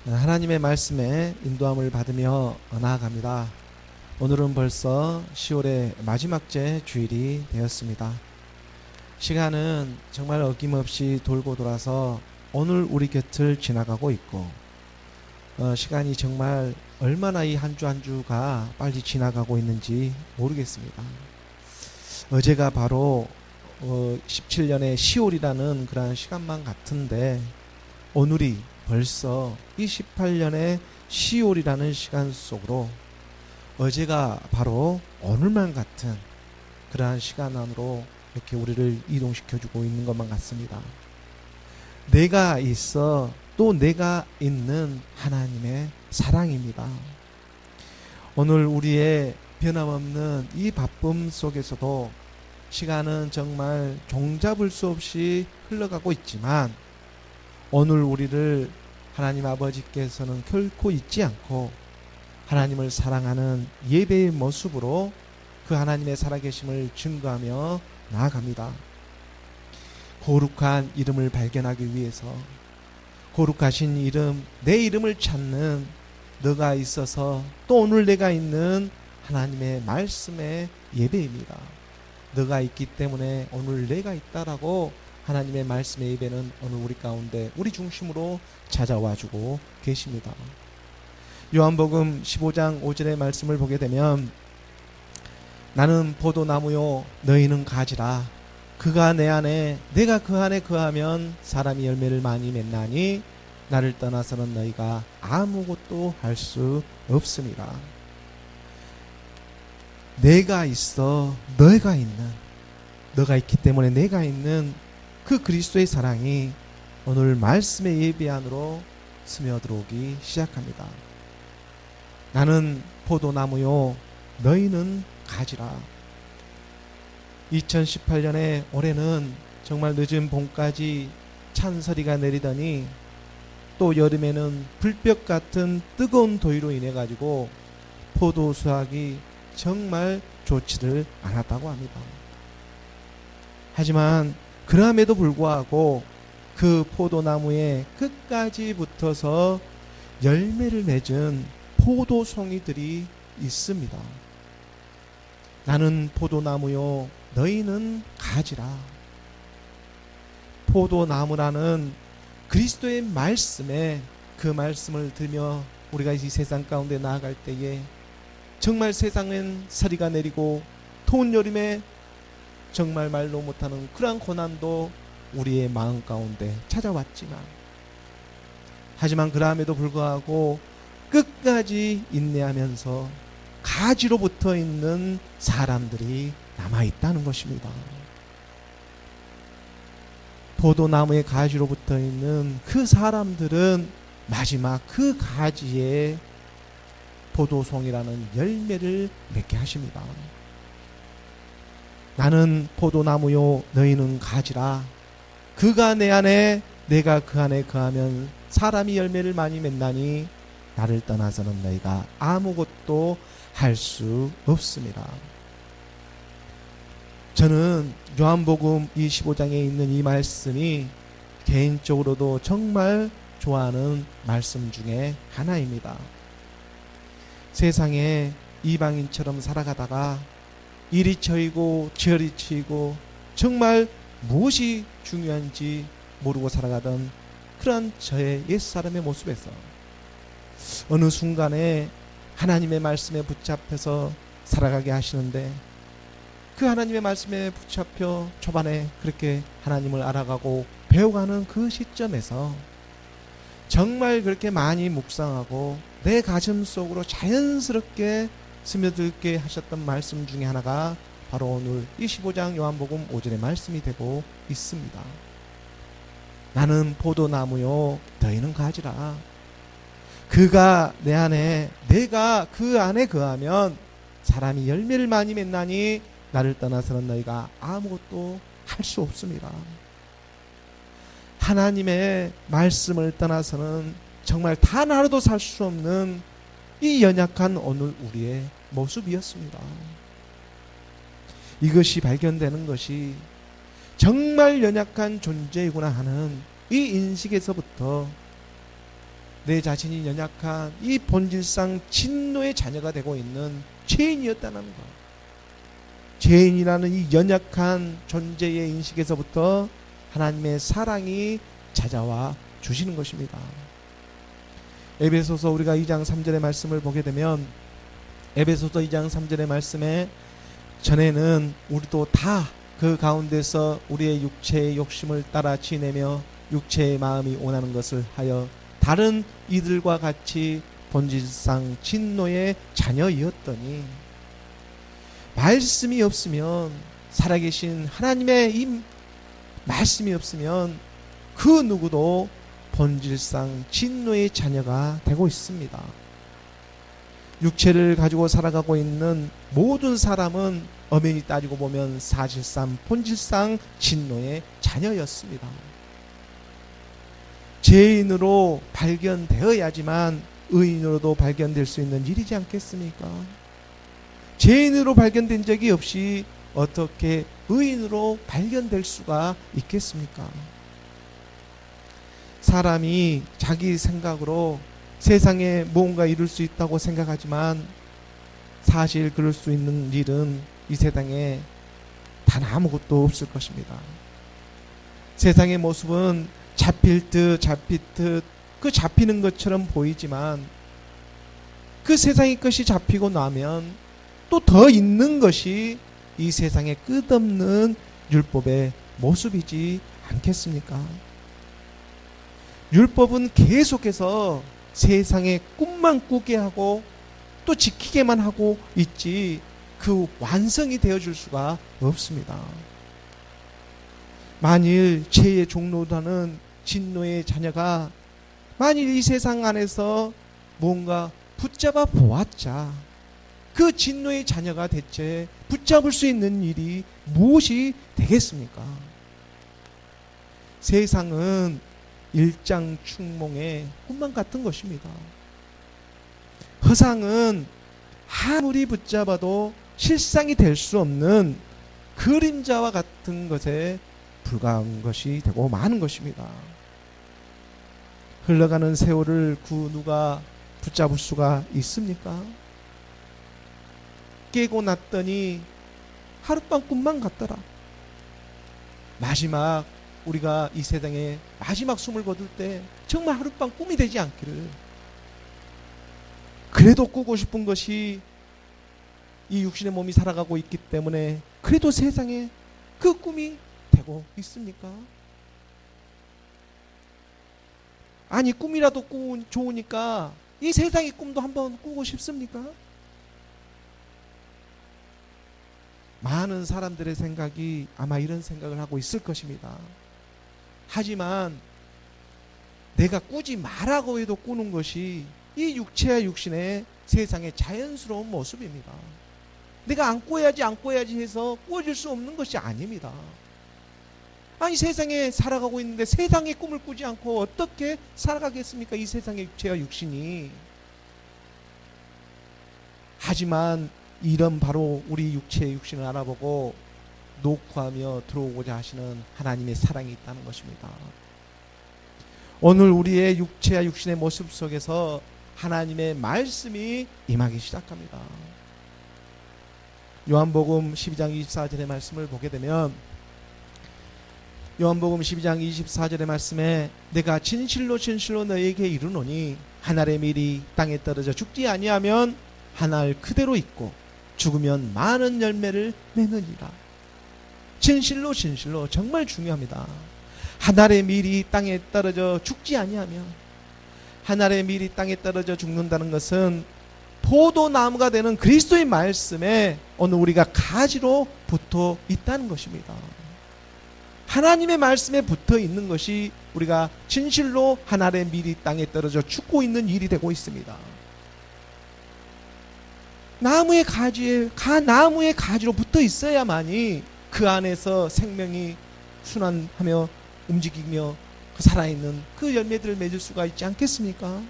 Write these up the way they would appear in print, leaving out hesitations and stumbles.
하나님의 말씀에 인도함을 받으며 나아갑니다. 오늘은 벌써 10월의 마지막째 주일이 되었습니다. 시간은 정말 어김없이 돌고 돌아서 오늘 우리 곁을 지나가고 있고, 시간이 정말 얼마나 이 한 주 한 주가 빨리 지나가고 있는지 모르겠습니다. 어제가 바로 17년의 10월이라는 그러한 시간만 같은데, 오늘이 벌써 28년의 10월이라는 시간 속으로 어제가 바로 오늘만 같은 그러한 시간 안으로 이렇게 우리를 이동시켜주고 있는 것만 같습니다. 내가 있어 또 내가 있는 하나님의 사랑입니다. 오늘 우리의 변함없는 이 바쁨 속에서도 시간은 정말 종잡을 수 없이 흘러가고 있지만, 오늘 우리를 하나님 아버지께서는 결코 잊지 않고 하나님을 사랑하는 예배의 모습으로 그 하나님의 살아계심을 증거하며 나아갑니다. 거룩한 이름을 발견하기 위해서, 거룩하신 이름, 내 이름을 찾는 너가 있어서 또 오늘 내가 있는 하나님의 말씀의 예배입니다. 너가 있기 때문에 오늘 내가 있다라고 하나님의 말씀의 예배는 오늘 우리 가운데 우리 중심으로 찾아와주고 계십니다. 요한복음 15장 5절의 말씀을 보게 되면, 나는 포도나무요 너희는 가지라. 그가 내 안에 내가 그 안에 거하면 사람이 열매를 많이 맺나니 나를 떠나서는 너희가 아무것도 할 수 없습니다. 내가 있어 너희가 있는, 너가 있기 때문에 내가 있는 그 그리스도의 사랑이 오늘 말씀의 예배 안으로 스며들어오기 시작합니다. 나는 포도나무요 너희는 가지라. 2018년에 올해는 정말 늦은 봄까지 찬서리가 내리더니 또 여름에는 불볕 같은 뜨거운 더위로 인해 가지고 포도 수확이 정말 좋지를 않았다고 합니다. 하지만 그럼에도 불구하고 그 포도나무에 끝까지 붙어서 열매를 맺은 포도송이들이 있습니다. 나는 포도나무요 너희는 가지라. 포도나무라는 그리스도의 말씀에, 그 말씀을 들으며 우리가 이 세상 가운데 나아갈 때에 정말 세상엔 서리가 내리고 더운 여름에 정말 말로 못하는 그러한 고난도 우리의 마음 가운데 찾아왔지만, 하지만 그럼에도 불구하고 끝까지 인내하면서 가지로 붙어 있는 사람들이 남아있다는 것입니다. 포도나무의 가지로 붙어 있는 그 사람들은 마지막 그 가지에 포도송이라는 열매를 맺게 하십니다. 나는 포도나무요 너희는 가지라. 그가 내 안에 내가 그 안에 거하면 사람이 열매를 많이 맺나니 나를 떠나서는 너희가 아무것도 할 수 없습니다. 저는 요한복음 25장에 있는 이 말씀이 개인적으로도 정말 좋아하는 말씀 중에 하나입니다. 세상에 이방인처럼 살아가다가 이리 쳐이고 저리 치이고 정말 무엇이 중요한지 모르고 살아가던 그런 저의 옛사람의 모습에서 어느 순간에 하나님의 말씀에 붙잡혀서 살아가게 하시는데, 그 하나님의 말씀에 붙잡혀 초반에 그렇게 하나님을 알아가고 배워가는 그 시점에서 정말 그렇게 많이 묵상하고 내 가슴 속으로 자연스럽게 스며들게 하셨던 말씀 중에 하나가 바로 오늘 25장 요한복음 5절의 말씀이 되고 있습니다. 나는 포도나무요 너희는 가지라. 그가 내 안에 내가 그 안에 거하면 사람이 열매를 많이 맺나니 나를 떠나서는 너희가 아무것도 할 수 없습니다. 하나님의 말씀을 떠나서는 정말 단 하루도 살 수 없는 이 연약한 오늘 우리의 모습이었습니다. 이것이 발견되는 것이 정말 연약한 존재이구나 하는 이 인식에서부터 내 자신이 연약한 이 본질상 진노의 자녀가 되고 있는 죄인이었다는 것. 죄인이라는 이 연약한 존재의 인식에서부터 하나님의 사랑이 찾아와 주시는 것입니다. 에베소서 우리가 2장 3절의 말씀을 보게 되면 에베소서 2장 3절의 말씀에 전에는 우리도 다 그 가운데서 우리의 육체의 욕심을 따라 지내며 육체의 마음이 원하는 것을 하여 다른 이들과 같이 본질상 진노의 자녀이었더니 말씀이 없으면 살아계신 하나님의 이 말씀이 없으면 그 누구도 본질상 진노의 자녀가 되고 있습니다. 육체를 가지고 살아가고 있는 모든 사람은 엄연히 따지고 보면 사실상 본질상 진노의 자녀였습니다. 죄인으로 발견되어야지만 의인으로도 발견될 수 있는 일이지 않겠습니까? 죄인으로 발견된 적이 없이 어떻게 의인으로 발견될 수가 있겠습니까? 사람이 자기 생각으로 세상에 무언가 이룰 수 있다고 생각하지만 사실 그럴 수 있는 일은 이 세상에 단 아무것도 없을 것입니다. 세상의 모습은 잡힐 듯 그 잡히는 것처럼 보이지만 그 세상의 것이 잡히고 나면 또 더 있는 것이 이 세상의 끝없는 율법의 모습이지 않겠습니까? 율법은 계속해서 세상의 꿈만 꾸게 하고 또 지키게만 하고 있지 그 완성이 되어줄 수가 없습니다. 만일 죄의 종로라는 진노의 자녀가 만일 이 세상 안에서 뭔가 붙잡아 보았자 그 진노의 자녀가 대체 붙잡을 수 있는 일이 무엇이 되겠습니까? 세상은 일장춘몽의 꿈만 같은 것입니다. 허상은 아무리 붙잡아도 실상이 될 수 없는 그림자와 같은 것에 불과한 것이 되고 마는 것입니다. 흘러가는 세월을 그 누가 붙잡을 수가 있습니까? 깨고 났더니 하룻밤 꿈만 같더라. 마지막 우리가 이 세상에 마지막 숨을 거둘 때 정말 하룻밤 꿈이 되지 않기를, 그래도 꾸고 싶은 것이 이 육신의 몸이 살아가고 있기 때문에 그래도 세상에 그 꿈이 되고 있습니까? 아니 꿈이라도 꾸면 좋으니까 이 세상의 꿈도 한번 꾸고 싶습니까? 많은 사람들의 생각이 아마 이런 생각을 하고 있을 것입니다. 하지만 내가 꾸지 말라고 해도 꾸는 것이 이 육체와 육신의 세상의 자연스러운 모습입니다. 내가 안 꾸어야지 해서 꾸어질 수 없는 것이 아닙니다. 아니 세상에 살아가고 있는데 세상의 꿈을 꾸지 않고 어떻게 살아가겠습니까? 이 세상의 육체와 육신이. 하지만 이런 바로 우리 육체의 육신을 알아보고 녹화하며 들어오고자 하시는 하나님의 사랑이 있다는 것입니다. 오늘 우리의 육체와 육신의 모습 속에서 하나님의 말씀이 임하기 시작합니다. 요한복음 12장 24절의 말씀을 보게 되면 요한복음 12장 24절의 말씀에 내가 진실로 너희에게 이르노니 한 알의 밀이 땅에 떨어져 죽지 아니하면 한 알 그대로 있고 죽으면 많은 열매를 맺느니라. 진실로 정말 중요합니다. 한 알의 밀이 땅에 떨어져 죽지 아니하면, 한 알의 밀이 땅에 떨어져 죽는다는 것은 포도나무가 되는 그리스도의 말씀에 오늘 우리가 가지로 붙어 있다는 것입니다. 하나님의 말씀에 붙어 있는 것이 우리가 진실로 한 알의 밀이 땅에 떨어져 죽고 있는 일이 되고 있습니다. 나무의 가지로 붙어 있어야만이 그 안에서 생명이 순환하며 움직이며 살아있는 그 열매들을 맺을 수가 있지 않겠습니까?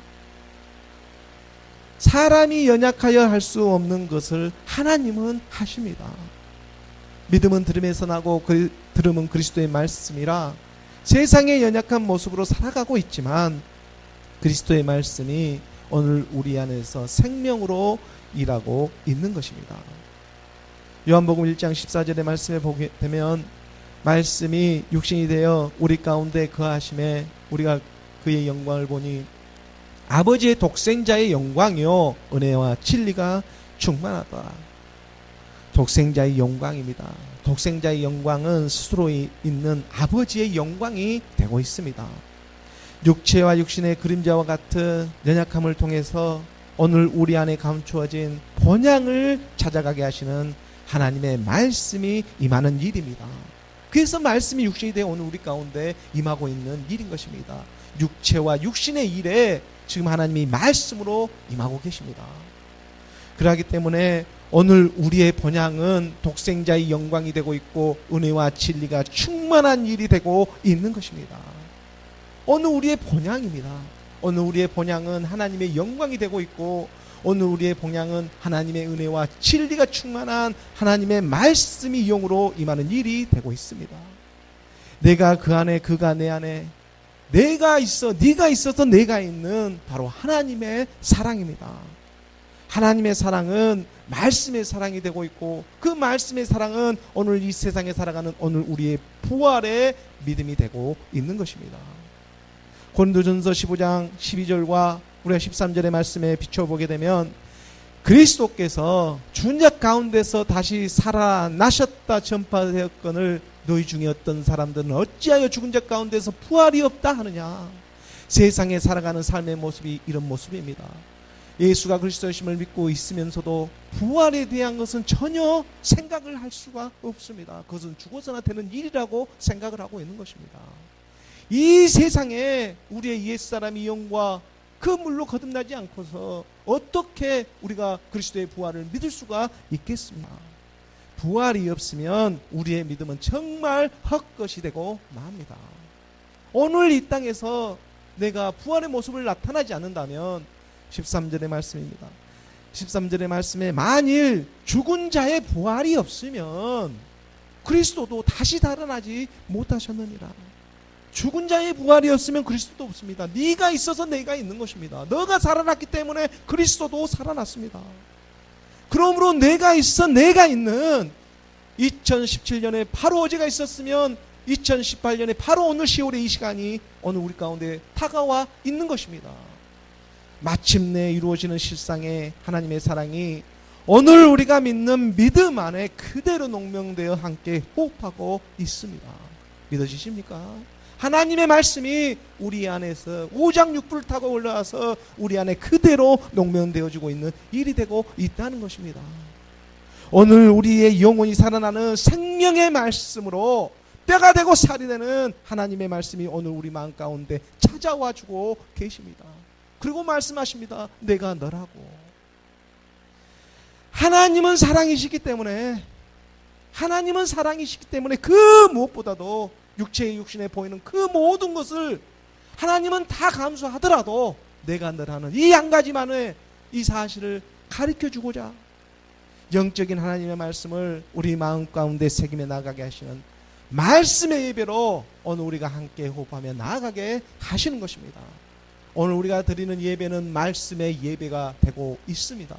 사람이 연약하여 할 수 없는 것을 하나님은 하십니다. 믿음은 들음에서 나고 들음은 그리스도의 말씀이라 세상의 연약한 모습으로 살아가고 있지만 그리스도의 말씀이 오늘 우리 안에서 생명으로 일하고 있는 것입니다. 요한복음 1장 14절의 말씀에 보게 되면 말씀이 육신이 되어 우리 가운데 거하심에 우리가 그의 영광을 보니 아버지의 독생자의 영광이요 은혜와 진리가 충만하더라. 독생자의 영광입니다. 독생자의 영광은 스스로 있는 아버지의 영광이 되고 있습니다. 육체와 육신의 그림자와 같은 연약함을 통해서 오늘 우리 안에 감추어진 본향을 찾아가게 하시는 하나님의 말씀이 임하는 일입니다. 그래서 말씀이 육신이 되어 오늘 우리 가운데 임하고 있는 일인 것입니다. 육체와 육신의 일에 지금 하나님이 말씀으로 임하고 계십니다. 그러기 때문에 오늘 우리의 본향은 독생자의 영광이 되고 있고 은혜와 진리가 충만한 일이 되고 있는 것입니다. 오늘 우리의 본향입니다. 오늘 우리의 본향은 하나님의 영광이 되고 있고 오늘 우리의 본향은 하나님의 은혜와 진리가 충만한 하나님의 말씀이 영으로 임하는 일이 되고 있습니다. 내가 그 안에 그가 내 안에 내가 있어 네가 있어서 내가 있는 바로 하나님의 사랑입니다. 하나님의 사랑은 말씀의 사랑이 되고 있고 그 말씀의 사랑은 오늘 이 세상에 살아가는 오늘 우리의 부활의 믿음이 되고 있는 것입니다. 고린도전서 15장 12절과 우리가 13절의 말씀에 비춰보게 되면 그리스도께서 죽은 자 가운데서 다시 살아나셨다 전파되었거늘 너희 중에 어떤 사람들은 어찌하여 죽은 자 가운데서 부활이 없다 하느냐. 세상에 살아가는 삶의 모습이 이런 모습입니다. 예수가 그리스도이심을 믿고 있으면서도 부활에 대한 것은 전혀 생각을 할 수가 없습니다. 그것은 죽어서나 되는 일이라고 생각을 하고 있는 것입니다. 이 세상에 우리의 옛사람의 영과 그 물로 거듭나지 않고서 어떻게 우리가 그리스도의 부활을 믿을 수가 있겠습니까? 부활이 없으면 우리의 믿음은 정말 헛것이 되고 맙니다. 오늘 이 땅에서 내가 부활의 모습을 나타나지 않는다면 13절의 말씀입니다. 13절의 말씀에 만일 죽은 자의 부활이 없으면 그리스도도 다시 살아나지 못하셨느니라. 죽은 자의 부활이 없으면 그리스도도 없습니다. 네가 있어서 내가 있는 것입니다. 너가 살아났기 때문에 그리스도도 살아났습니다. 그러므로 내가 있어 내가 있는 2017년에 바로 어제가 있었으면 2018년에 바로 오늘 10월의 이 시간이 오늘 우리 가운데 다가와 있는 것입니다. 마침내 이루어지는 실상의 하나님의 사랑이 오늘 우리가 믿는 믿음 안에 그대로 농명되어 함께 호흡하고 있습니다. 믿어지십니까? 하나님의 말씀이 우리 안에서 오장육부를 타고 올라와서 우리 안에 그대로 농명되어지고 있는 일이 되고 있다는 것입니다. 오늘 우리의 영혼이 살아나는 생명의 말씀으로 뼈가 되고 살이 되는 하나님의 말씀이 오늘 우리 마음 가운데 찾아와 주고 계십니다. 그리고 말씀하십니다. 내가 너라고. 하나님은 사랑이시기 때문에 그 무엇보다도 육체의 육신에 보이는 그 모든 것을 하나님은 다 감수하더라도 내가 너라는 이 한 가지만의 이 사실을 가르쳐주고자 영적인 하나님의 말씀을 우리 마음 가운데 새김에 나가게 하시는 말씀의 예배로 오늘 우리가 함께 호흡하며 나아가게 하시는 것입니다. 오늘 우리가 드리는 예배는 말씀의 예배가 되고 있습니다.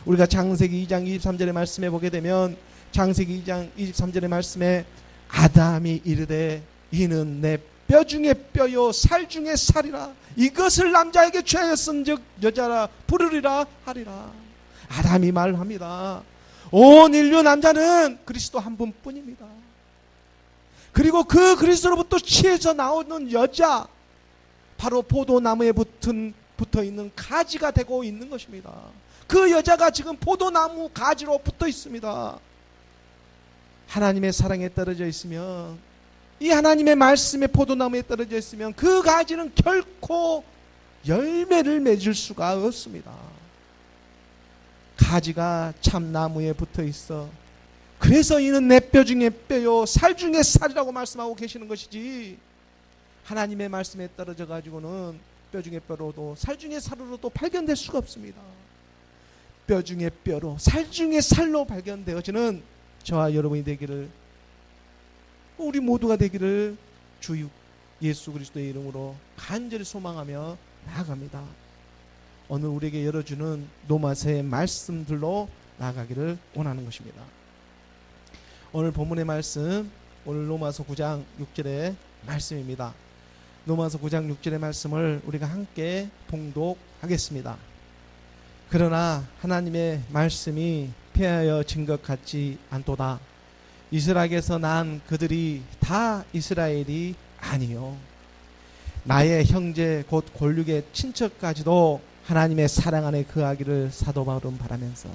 우리가 창세기 2장 23절의 말씀에 보게 되면 창세기 2장 23절의 말씀에 아담이 이르되 이는 내 뼈 중에 뼈요 살 중에 살이라 이것을 남자에게 취하였은즉 여자라 부르리라 하리라. 아담이 말합니다. 온 인류 남자는 그리스도 한 분뿐입니다. 그리고 그 그리스도로부터 취해서 나오는 여자 바로 포도나무에 붙어있는 가지가 되고 있는 것입니다. 그 여자가 지금 포도나무 가지로 붙어 있습니다. 하나님의 사랑에 떨어져 있으면 이 하나님의 말씀에 포도나무에 떨어져 있으면 그 가지는 결코 열매를 맺을 수가 없습니다. 가지가 참나무에 붙어 있어 그래서 이는 내 뼈 중에 뼈요 살 중에 살이라고 말씀하고 계시는 것이지 하나님의 말씀에 떨어져 가지고는 뼈 중에 뼈로도 살 중에 살로도 발견될 수가 없습니다. 뼈 중에 뼈로 살 중에 살로 발견되어지는 저와 여러분이 되기를 우리 모두가 되기를 주 예수 그리스도의 이름으로 간절히 소망하며 나아갑니다. 오늘 우리에게 열어주는 로마서의 말씀들로 나아가기를 원하는 것입니다. 오늘 본문의 말씀, 오늘 로마서 9장 6절의 말씀입니다. 로마서 9장 6절의 말씀을 우리가 함께 봉독하겠습니다. 그러나 하나님의 말씀이 폐하여 진 것 같지 않도다. 이스라엘에서 난 그들이 다 이스라엘이 아니요 나의 형제 곧 골육의 친척까지도 하나님의 사랑 안에 거하기를 사도 바울은 바라면서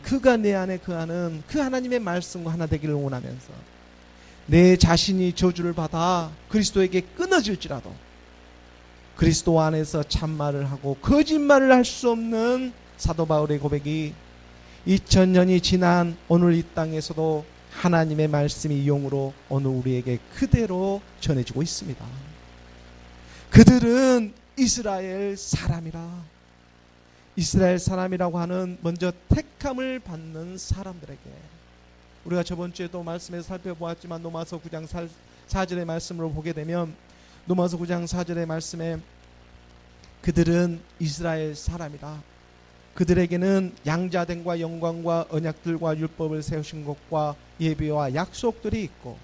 그가 내 안에 거하는 그 하나님의 말씀과 하나 되기를 원하면서 내 자신이 저주를 받아 그리스도에게 끊어질지라도 그리스도 안에서 참말을 하고 거짓말을 할 수 없는 사도 바울의 고백이 2000년이 지난 오늘 이 땅에서도 하나님의 말씀이 용으로 오늘 우리에게 그대로 전해지고 있습니다. 그들은 이스라엘 사람이라. 이스라엘 사람이라고 하는 먼저 택함을 받는 사람들에게, 우리가 저번 주에도 말씀에서 살펴보았지만 로마서 9장 4절의 말씀으로 보게 되면 로마서 9장 4절의 말씀에 그들은 이스라엘 사람이라. 그들에게는 양자됨과 영광과 언약들과 율법을 세우신 것과 예비와 약속들이 있고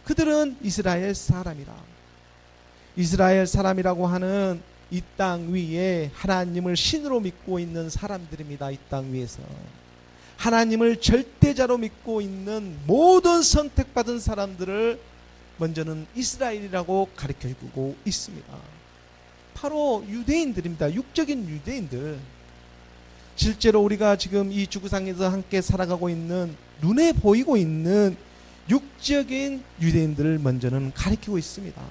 그들은 이스라엘 사람이라. 이스라엘 사람이라고 하는 이 땅 위에 하나님을 신으로 믿고 있는 사람들입니다. 이 땅 위에서 하나님을 절대자로 믿고 있는 모든 선택받은 사람들을 먼저는 이스라엘이라고 가르쳐주고 있습니다. 바로 유대인들입니다. 육적인 유대인들. 실제로 우리가 지금 이 지구상에서 함께 살아가고 있는 눈에 보이고 있는 육적인 유대인들을 먼저는 가리키고 있습니다.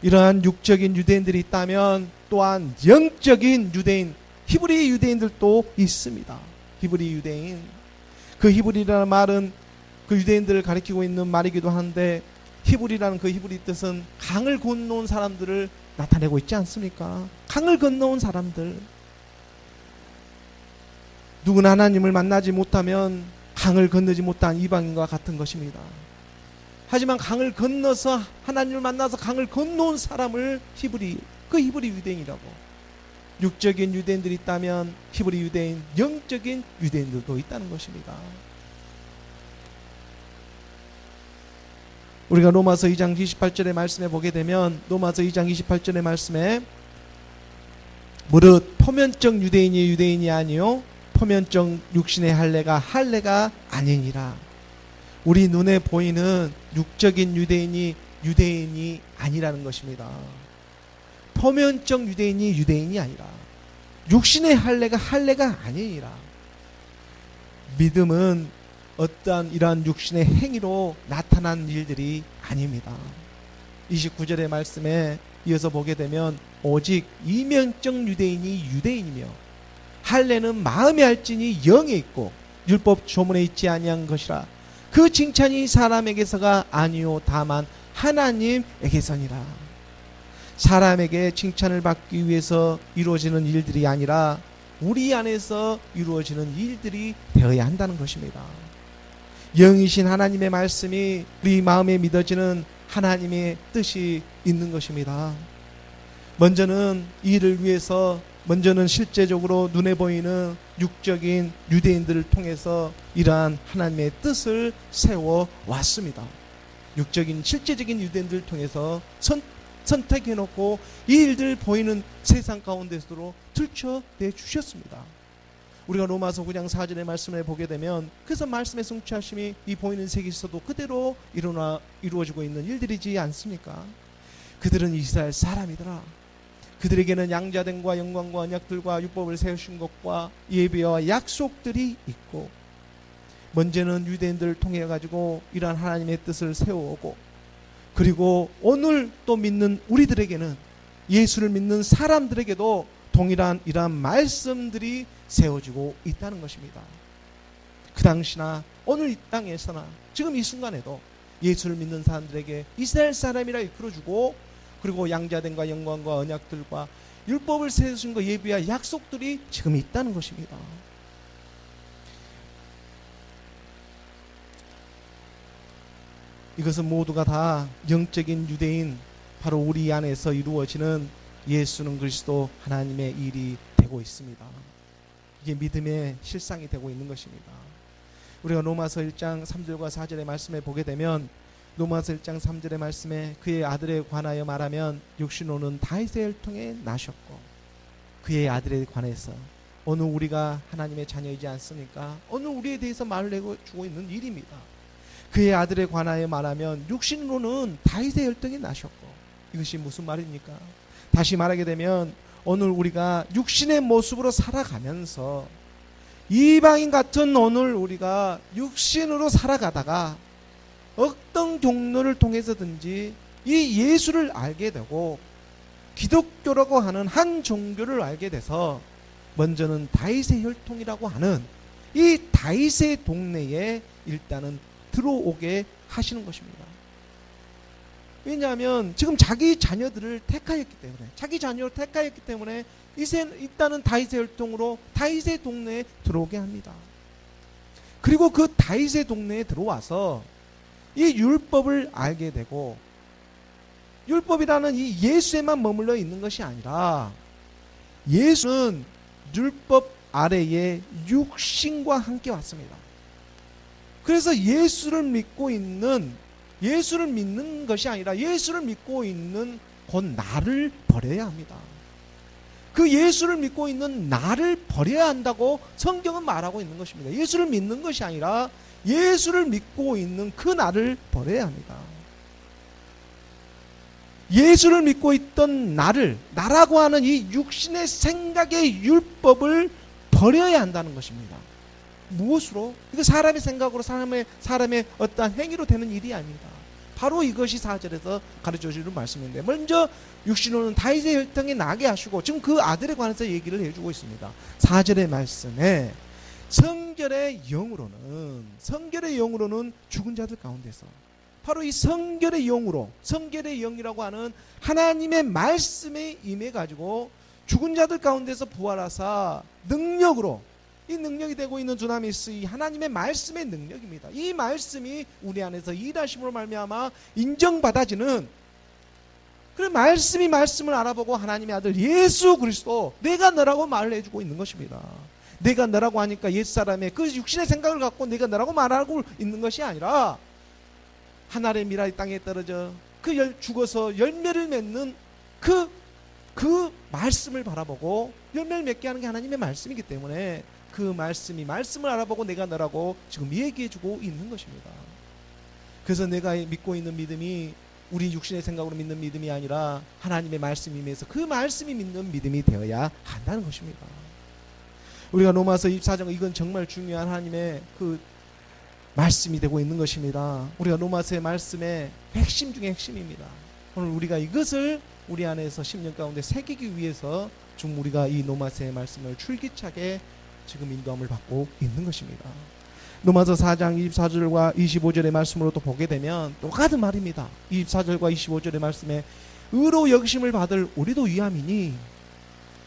이러한 육적인 유대인들이 있다면 또한 영적인 유대인, 히브리 유대인들도 있습니다. 히브리 유대인. 그 히브리라는 말은 그 유대인들을 가리키고 있는 말이기도 한데 히브리라는 그 히브리 뜻은 강을 건너온 사람들을 나타내고 있지 않습니까? 강을 건너온 사람들. 누구나 하나님을 만나지 못하면 강을 건너지 못한 이방인과 같은 것입니다. 하지만 강을 건너서 하나님을 만나서 강을 건너온 사람을 히브리 유대인이라고. 육적인 유대인들이 있다면 히브리 유대인, 영적인 유대인들도 있다는 것입니다. 우리가 로마서 2장 28절의 말씀에 보게 되면 로마서 2장 28절의 말씀에 무릇 표면적 유대인이 유대인이 아니요 표면적 육신의 할례가 아니니라. 우리 눈에 보이는 육적인 유대인이 유대인이 아니라는 것입니다. 표면적 유대인이 유대인이 아니라 육신의 할례가 아니니라. 믿음은 어떠한 이러한 육신의 행위로 나타난 일들이 아닙니다. 29절의 말씀에 이어서 보게 되면 오직 이면적 유대인이 유대인이며 할례는 마음에 할지니 영에 있고 율법 조문에 있지 아니한 것이라. 그 칭찬이 사람에게서가 아니요 다만 하나님에게서니라. 사람에게 칭찬을 받기 위해서 이루어지는 일들이 아니라 우리 안에서 이루어지는 일들이 되어야 한다는 것입니다. 영이신 하나님의 말씀이 우리 마음에 믿어지는 하나님의 뜻이 있는 것입니다. 먼저는 이를 위해서 실제적으로 눈에 보이는 육적인 유대인들을 통해서 이러한 하나님의 뜻을 세워왔습니다. 육적인 실제적인 유대인들을 통해서 선택해놓고 이 일들 보이는 세상 가운데서도 들춰내 주셨습니다. 우리가 로마서 9장 4절의 말씀을 보게 되면 그래서 말씀의 성취하심이 이 보이는 세계에서도 그대로 이루어지고 있는 일들이지 않습니까? 그들은 이스라엘 사람이더라. 그들에게는 양자됨과 영광과 언약들과 율법을 세우신 것과 예배와 약속들이 있고 먼저는 유대인들을 통해 가지고 이러한 하나님의 뜻을 세워오고 그리고 오늘 또 믿는 우리들에게는 예수를 믿는 사람들에게도 동일한 이러한 말씀들이 세워지고 있다는 것입니다. 그 당시나 오늘 이 땅에서나 지금 이 순간에도 예수를 믿는 사람들에게 이스라엘 사람이라 이끌어주고 그리고 양자됨과 영광과 언약들과 율법을 세우신 것 예비와 약속들이 지금 있다는 것입니다. 이것은 모두가 다 영적인 유대인, 바로 우리 안에서 이루어지는 예수는 그리스도 하나님의 일이 되고 있습니다. 이게 믿음의 실상이 되고 있는 것입니다. 우리가 로마서 1장 3절과 4절의 말씀에 보게 되면 로마서 1장 3절의 말씀에 그의 아들에 관하여 말하면 육신으로는 다윗의 혈통에 나셨고, 그의 아들에 관해서 오늘 우리가 하나님의 자녀이지 않습니까? 오늘 우리에 대해서 말을 해주고 있는 일입니다. 그의 아들에 관하여 말하면 육신으로는 다윗의 혈통에 나셨고, 이것이 무슨 말입니까? 다시 말하게 되면 오늘 우리가 육신의 모습으로 살아가면서 이방인 같은 오늘 우리가 육신으로 살아가다가 어떤 경로를 통해서든지 이 예수를 알게 되고 기독교라고 하는 한 종교를 알게 돼서 먼저는 다윗의 혈통이라고 하는 이 다윗의 동네에 일단은 들어오게 하시는 것입니다. 왜냐하면 지금 자기 자녀들을 택하였기 때문에, 자기 자녀를 택하였기 때문에 이제 일단은 다윗의 혈통으로 다윗의 동네에 들어오게 합니다. 그리고 그 다윗의 동네에 들어와서 이 율법을 알게 되고, 율법이라는 이 예수에만 머물러 있는 것이 아니라 예수는 율법 아래에 육신과 함께 왔습니다. 그래서 예수를 믿는 것이 아니라 예수를 믿고 있는 곧 나를 버려야 합니다. 그 예수를 믿고 있는 나를 버려야 한다고 성경은 말하고 있는 것입니다. 예수를 믿는 것이 아니라 예수를 믿고 있는 그 나를 버려야 합니다. 예수를 믿고 있던 나라고 하는 이 육신의 생각의 율법을 버려야 한다는 것입니다. 무엇으로? 이거 사람의 생각으로 사람의 어떠한 행위로 되는 일이 아닙니다. 바로 이것이 4절에서 가르쳐주는 말씀인데, 먼저 육신으로는 다윗의 혈통에 나게 하시고, 지금 그 아들에 관해서 얘기를 해주고 있습니다. 4절의 말씀에 성결의 영으로는 죽은 자들 가운데서, 바로 이 성결의 영이라고 하는 하나님의 말씀에 임해 가지고 죽은 자들 가운데서 부활하사 능력으로, 이 능력이 되고 있는 두나미스, 이 하나님의 말씀의 능력입니다. 이 말씀이 우리 안에서 일하심으로 말미암아 인정받아지는, 그런 말씀을 알아보고 하나님의 아들 예수 그리스도, 내가 너라고 말을 해주고 있는 것입니다. 내가 너라고 하니까 옛사람의 그 육신의 생각을 갖고 내가 너라고 말하고 있는 것이 아니라, 하늘의 미랄이 땅에 떨어져 죽어서 열매를 맺는 그 말씀을 바라보고 열매를 맺게 하는 게 하나님의 말씀이기 때문에, 그 말씀을 알아보고 내가 너라고 지금 얘기해주고 있는 것입니다. 그래서 내가 믿고 있는 믿음이 우리 육신의 생각으로 믿는 믿음이 아니라 하나님의 말씀이 임해서 그 말씀이 믿는 믿음이 되어야 한다는 것입니다. 우리가 로마서 24장, 이건 정말 중요한 하나님의 그 말씀이 되고 있는 것입니다. 우리가 로마서의 말씀의 핵심 중에 핵심입니다. 오늘 우리가 이것을 우리 안에서 10년 가운데 새기기 위해서 지금 우리가 이 로마서의 말씀을 줄기차게 지금 인도함을 받고 있는 것입니다. 로마서 4장 24절과 25절의 말씀으로 또 보게 되면 똑같은 말입니다. 24절과 25절의 말씀에 의로 여기심을 받을 우리도 위함이니,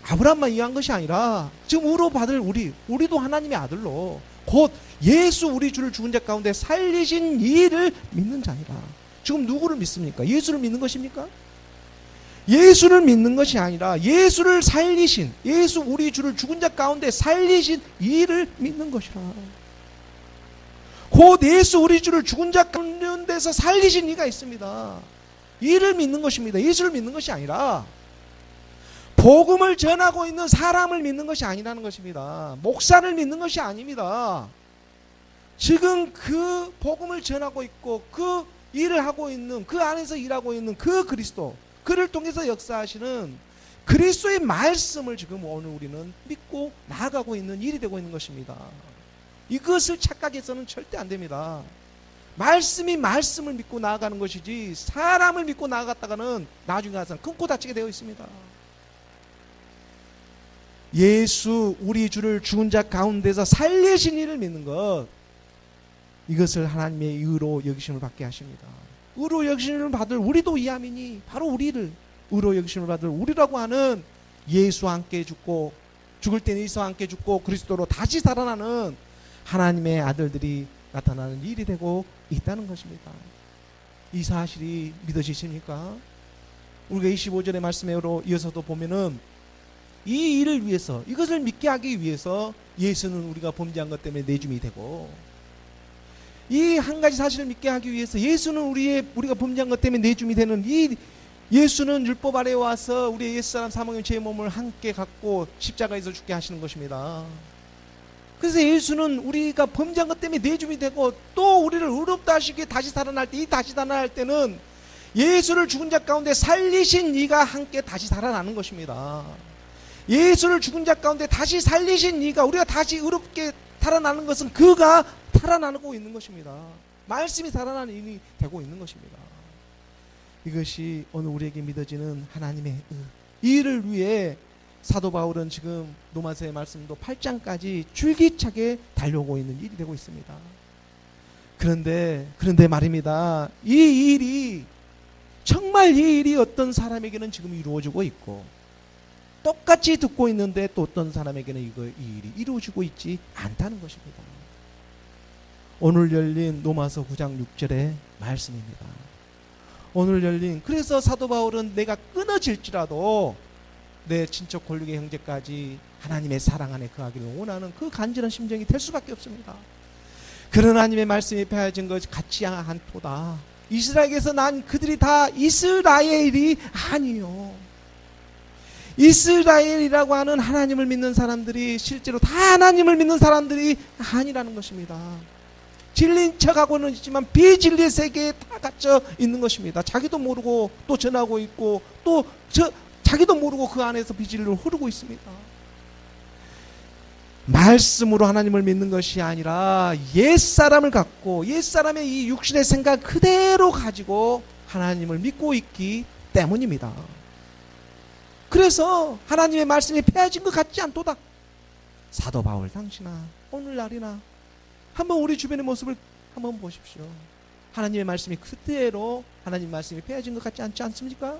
아브라함만 위한 것이 아니라 지금 의로 받을 우리도 하나님의 아들로 곧 예수 우리 주를 죽은 자 가운데 살리신 이를 믿는 자니라. 지금 누구를 믿습니까? 예수를 믿는 것입니까? 예수를 믿는 것이 아니라 예수를 살리신, 예수 우리 주를 죽은 자 가운데 살리신 이를 믿는 것이라. 곧 예수 우리 주를 죽은 자 가운데서 살리신 이가 있습니다. 이를 믿는 것입니다. 예수를 믿는 것이 아니라 복음을 전하고 있는 사람을 믿는 것이 아니라는 것입니다. 목사를 믿는 것이 아닙니다. 지금 그 복음을 전하고 있고 그 일을 하고 있는, 그 안에서 일하고 있는 그 그리스도, 그를 통해서 역사하시는 그리스도의 말씀을 지금 오늘 우리는 믿고 나아가고 있는 일이 되고 있는 것입니다. 이것을 착각해서는 절대 안 됩니다. 말씀이 말씀을 믿고 나아가는 것이지 사람을 믿고 나아갔다가는 나중에 가서 큰 코 다치게 되어 있습니다. 예수 우리 주를 죽은 자 가운데서 살리신 이를 믿는 것, 이것을 하나님의 의로 여기심을 받게 하십니다. 의로 여기심을 받을 우리도 이함이니, 바로 우리를 의로 여기심을 받을 우리라고 하는 예수와 함께 죽고, 죽을 때는 예수와 함께 죽고 그리스도로 다시 살아나는 하나님의 아들들이 나타나는 일이 되고 있다는 것입니다. 이 사실이 믿어지십니까? 우리가 25절의 말씀으로 이어서도 보면은 이 일을 위해서, 이것을 믿게 하기 위해서 예수는 우리가 범죄한 것 때문에 내줌이 되고, 이 한 가지 사실을 믿게 하기 위해서 예수는 우리가 범죄한 것 때문에 내줌이 되는 이 예수는 율법 아래에 와서 우리의 옛사람 사망의 죄의 몸을 함께 갖고 십자가에서 죽게 하시는 것입니다. 그래서 예수는 우리가 범죄한 것 때문에 내줌이 되고, 또 우리를 의롭다 하시기에 다시 살아날 때, 이 다시 살아날 때는 예수를 죽은 자 가운데 살리신 이가 함께 다시 살아나는 것입니다. 예수를 죽은 자 가운데 다시 살리신 이가, 우리가 다시 의롭게 살아나는 것은 그가 살아나고 있는 것입니다. 말씀이 살아나는 일이 되고 있는 것입니다. 이것이 오늘 우리에게 믿어지는 하나님의 이 일을 위해 사도 바울은 지금 로마서의 말씀도 8장까지 줄기차게 달려오고 있는 일이 되고 있습니다. 그런데 말입니다. 이 일이, 정말 이 일이 어떤 사람에게는 지금 이루어지고 있고, 똑같이 듣고 있는데 또 어떤 사람에게는 이 일이 이루어지고 있지 않다는 것입니다. 오늘 열린 로마서 9장 6절의 말씀입니다. 오늘 열린, 그래서 사도 바울은 내가 끊어질지라도 내 친척 권력의 형제까지 하나님의 사랑 안에 거하기를 원하는 그 간절한 심정이 될 수밖에 없습니다. 그런 하나님의 말씀이 폐해진 것 같지 않도다. 이스라엘에서 난 그들이 다 이스라엘이 아니요. 이스라엘이라고 하는 하나님을 믿는 사람들이 실제로 다 하나님을 믿는 사람들이 아니라는 것입니다. 진리인 척하고는 있지만 비진리의 세계에 다 갇혀 있는 것입니다. 자기도 모르고 또 전하고 있고, 또 자기도 모르고 그 안에서 비진리를 흐르고 있습니다. 말씀으로 하나님을 믿는 것이 아니라 옛사람을 갖고, 옛사람의 이 육신의 생각 그대로 가지고 하나님을 믿고 있기 때문입니다. 그래서 하나님의 말씀이 폐해진 것 같지 않도다. 사도 바울 당시나 오늘날이나 한번 우리 주변의 모습을 한번 보십시오. 하나님의 말씀이 그대로, 하나님의 말씀이 폐해진 것 같지 않지 않습니까?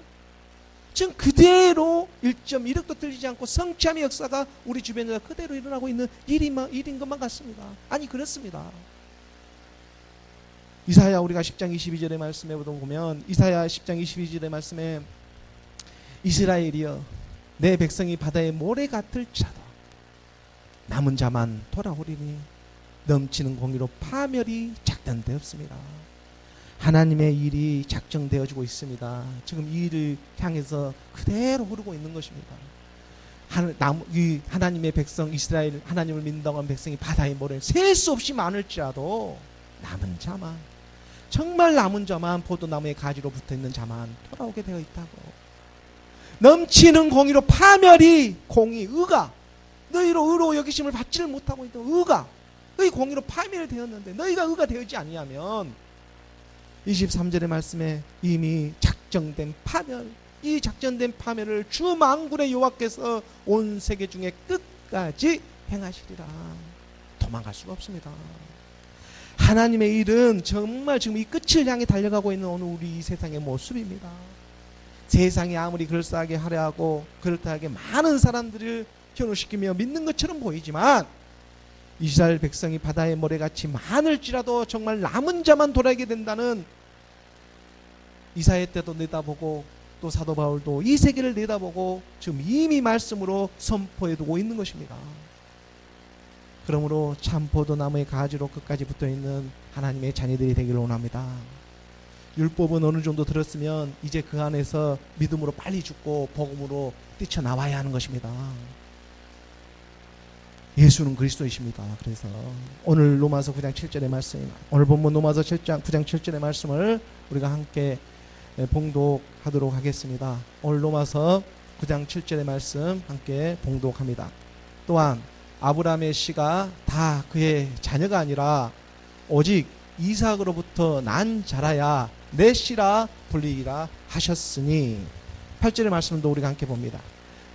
지금 그대로 1.1억도 틀리지 않고 성취함의 역사가 우리 주변에서 그대로 일어나고 있는 일인 것만 같습니다. 아니, 그렇습니다. 이사야 우리가 10장 22절의 말씀에 보면, 이사야 10장 22절의 말씀에 이스라엘이여 내 백성이 바다의 모래 같을지라도 남은 자만 돌아오리니 넘치는 공의로 파멸이 작전되었습니다. 하나님의 일이 작정되어지고 있습니다. 지금 이 일을 향해서 그대로 흐르고 있는 것입니다. 하나님의 백성 이스라엘, 하나님을 믿는다고 하는 백성이 바다의 모래 셀 수 없이 많을지라도 남은 자만, 정말 남은 자만, 포도나무의 가지로 붙어있는 자만 돌아오게 되어 있다고. 넘치는 공의로 파멸이, 공의, 의가, 너희로 의로 여기심을 받지를 못하고 있던 의가, 너희 공의로 파멸되었는데 너희가 의가 되지 아니하면 23절의 말씀에 이미 작정된 파멸, 이 작정된 파멸을 주 만군의 여호와께서 온 세계 중에 끝까지 행하시리라. 도망갈 수가 없습니다. 하나님의 일은 정말 지금 이 끝을 향해 달려가고 있는 오늘 우리 이 세상의 모습입니다. 세상이 아무리 그럴싸하게 하려 하고 그렇다하게 많은 사람들을 현혹시키며 믿는 것처럼 보이지만, 이스라엘 백성이 바다의 모래같이 많을지라도 정말 남은 자만 돌아오게 된다는 이사야 때도 내다보고, 또 사도 바울도 이 세계를 내다보고 지금 이미 말씀으로 선포해두고 있는 것입니다. 그러므로 참 포도나무의 가지로 끝까지 붙어있는 하나님의 자녀들이 되기를 원합니다. 율법은 어느 정도 들었으면 이제 그 안에서 믿음으로 빨리 죽고 복음으로 뛰쳐나와야 하는 것입니다. 예수는 그리스도이십니다. 그래서 오늘 로마서 9장 7절의 말씀, 오늘 본문 로마서 9장 7절의 말씀을 우리가 함께 봉독하도록 하겠습니다. 오늘 로마서 9장 7절의 말씀 함께 봉독합니다. 또한 아브라함의 씨가 다 그의 자녀가 아니라 오직 이삭으로부터 난 자라야 내 씨라 불리기라 하셨으니. 8절의 말씀도 우리가 함께 봅니다.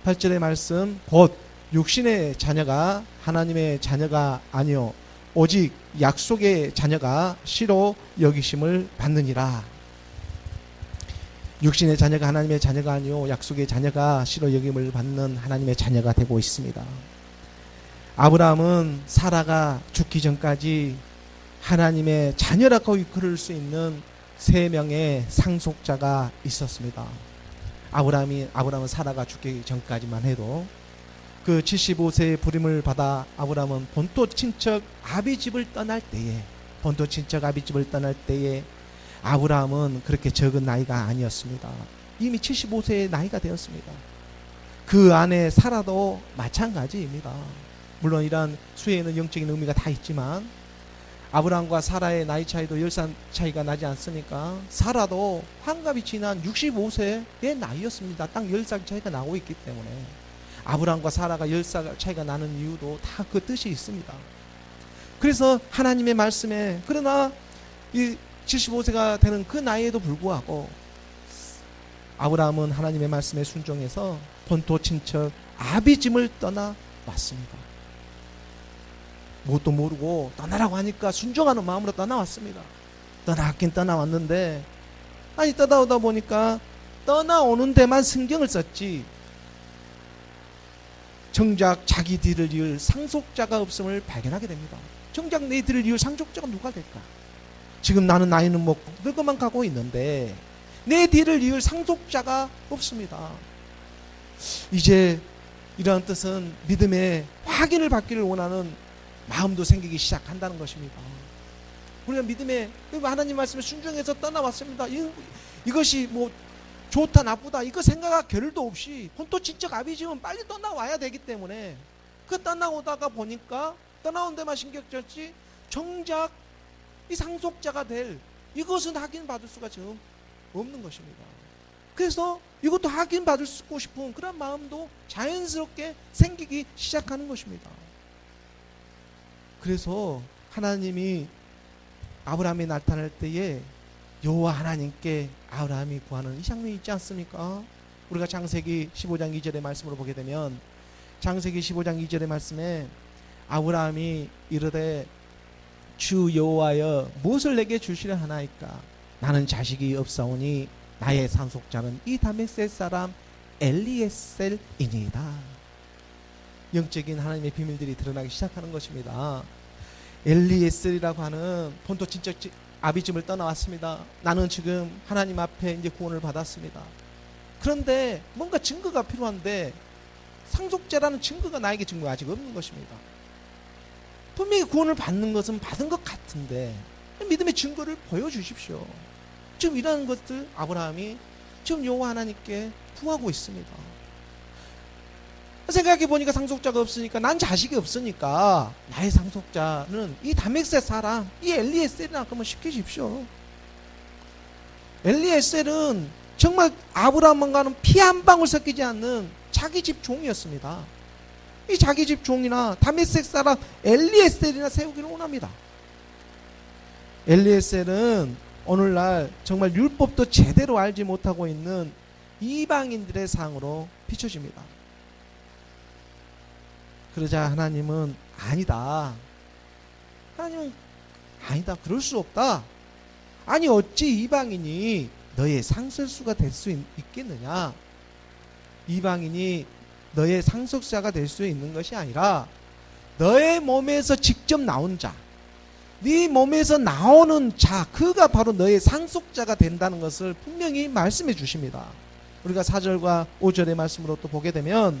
8절의 말씀, 곧 육신의 자녀가 하나님의 자녀가 아니요 오직 약속의 자녀가 씨로 여기심을 받느니라. 육신의 자녀가 하나님의 자녀가 아니요 약속의 자녀가 씨로 여김을 받는 하나님의 자녀가 되고 있습니다. 아브라함은 사라가 죽기 전까지 하나님의 자녀라고 이끌을 수 있는 3명의 상속자가 있었습니다. 아브라함은 사라가 죽기 전까지만 해도 그 75세의 부림을 받아 아브라함은 본토 친척 아비집을 떠날 때에 아브라함은 그렇게 적은 나이가 아니었습니다. 이미 75세의 나이가 되었습니다. 그 안에 사라도 마찬가지입니다. 물론 이러한 수에는 영적인 의미가 다 있지만 아브라함과 사라의 나이 차이도 10살 차이가 나지 않습니까? 사라도 환갑이 지난 65세의 나이였습니다. 딱 10살 차이가 나고 있기 때문에 아브라함과 사라가 10살 차이가 나는 이유도 다 그 뜻이 있습니다. 그래서 하나님의 말씀에 그러나 이 75세가 되는 그 나이에도 불구하고 아브라함은 하나님의 말씀에 순종해서 본토 친척 아비짐을 떠나 왔습니다. 뭣도 모르고 떠나라고 하니까 순종하는 마음으로 떠나왔습니다. 떠나왔긴 떠나왔는데 떠나오다 보니까 떠나오는 데만 신경을 썼지 정작 자기 뒤를 이을 상속자가 없음을 발견하게 됩니다. 정작 내 뒤를 이을 상속자가 누가 될까? 지금 나는 나이는 먹고 늙어만 가고 있는데 내 뒤를 이을 상속자가 없습니다. 이제 이러한 뜻은 믿음의 확인을 받기를 원하는 마음도 생기기 시작한다는 것입니다. 우리가 믿음의 하나님 말씀에 순종해서 떠나왔습니다. 이것이 뭐 좋다 나쁘다 이거 생각할 겨를도 없이 본토 친척 아비집은 빨리 떠나와야 되기 때문에 그 떠나오다가 보니까 떠나온 데만 신경 썼지 정작 이 상속자가 될 이것은 확인받을 수가 지금 없는 것입니다. 그래서 이것도 확인받을 수 싶은 그런 마음도 자연스럽게 생기기 시작하는 것입니다. 그래서 하나님이 아브라함이 나타날 때에 여호와 하나님께 아브라함이 구하는 이 장면이 있지 않습니까? 우리가 창세기 15장 2절의 말씀으로 보게 되면 창세기 15장 2절의 말씀에 아브라함이 이르되 주 여호와여 무엇을 내게 주시려 하나이까? 나는 자식이 없사오니 나의 상속자는 이 다메섹 사람 엘리에셀이니이다. 영적인 하나님의 비밀들이 드러나기 시작하는 것입니다. 엘리에셀이라고 하는 본토 친척 아비집을 떠나왔습니다. 나는 지금 하나님 앞에 이제 구원을 받았습니다. 그런데 뭔가 증거가 필요한데 상속자라는 증거가 나에게 증거가 아직 없는 것입니다. 분명히 구원을 받는 것은 받은 것 같은데 믿음의 증거를 보여주십시오. 지금 이러한 것들 아브라함이 지금 여호와 하나님께 구하고 있습니다. 생각해 보니까 상속자가 없으니까 난 자식이 없으니까 나의 상속자는 이 다메섹 사람 이 엘리에셀이나 그러면 시키십시오. 엘리에셀은 정말 아브라함과는 피 한 방울 섞이지 않는 자기 집 종이었습니다. 이 자기 집 종이나 다메섹 사람 엘리에셀이나 세우기를 원합니다. 엘리에셀은 오늘날 정말 율법도 제대로 알지 못하고 있는 이방인들의 상으로 비춰집니다. 그러자 하나님은 아니다. 하나님은 아니다. 그럴 수 없다. 아니 어찌 이방인이 너의 상속수가 될 수 있겠느냐? 이방인이 너의 상속자가 될 수 있는 것이 아니라 너의 몸에서 직접 나온 자, 네 몸에서 나오는 자, 그가 바로 너의 상속자가 된다는 것을 분명히 말씀해 주십니다. 우리가 4절과 5절의 말씀으로 또 보게 되면